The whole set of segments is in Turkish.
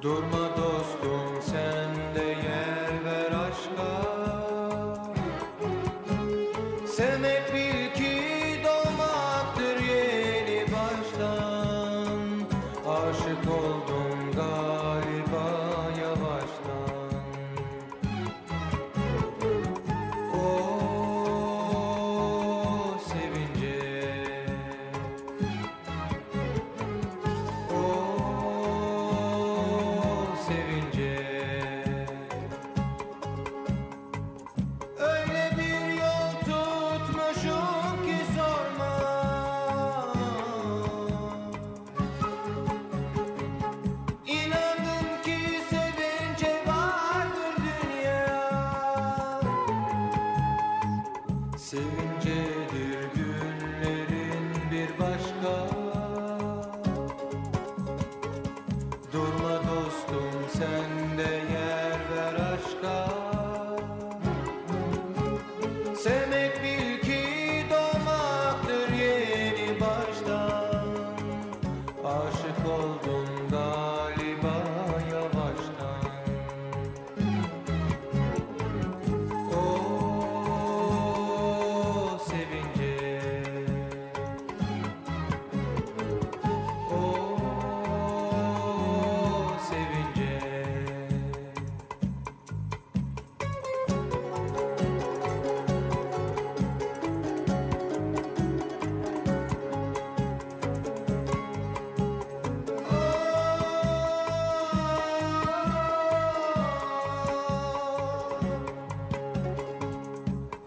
Durma dostum sen de yer ver aşka. Sevmek bil ki doğmaktır yeni baştan. Aşık oldum galiba yavaştan. O sevince, o sevince. Öyle bir yol tutmuşum ki sorma. İnandım ki sevince vardır dünya. Sevincedir günlerin bir başka. Durma dostum sen de yer ver aşka. Sevmek bil ki doğmaktır yeni baştan. Aşık oldum galiba yavaştan. O sevince, o sevince.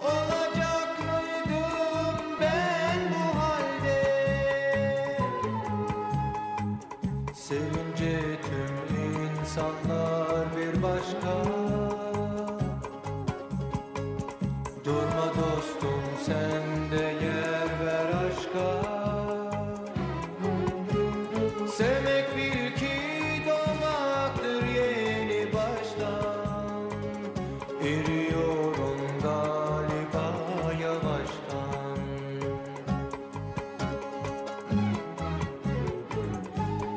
Olacak mıydım ben bu halde? Sevince tüm insanlar bir başka. Durma dostum sen de yer ver aşka. Sevmek bil ki doğmaktır yeni baştan. Eriyorum galiba yavaştan.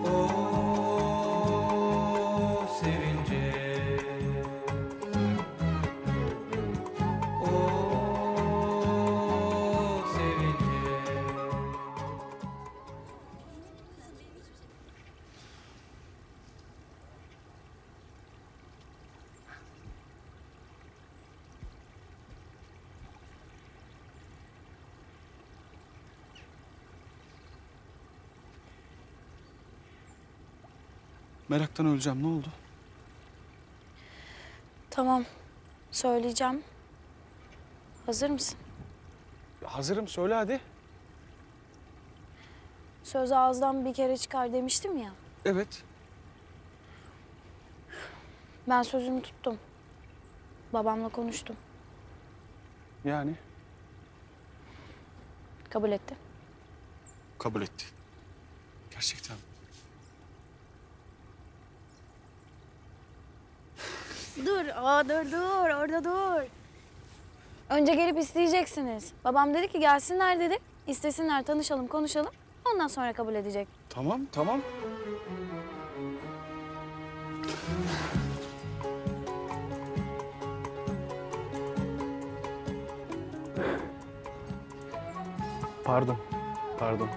O sevince, o sevince. Meraktan öleceğim. Ne oldu? Tamam, söyleyeceğim. Hazır mısın? Hazırım. Söyle hadi. Söz ağızdan bir kere çıkar demiştim ya. Evet. Ben sözümü tuttum. Babamla konuştum. Yani Kabul etti. kabul etti. Gerçekten. Dur, dur, orada dur. Önce gelip isteyeceksiniz. Babam dedi ki gelsinler dedi. İstesinler, tanışalım, konuşalım. Ondan sonra kabul edecek. Tamam, tamam. Pardon, pardon.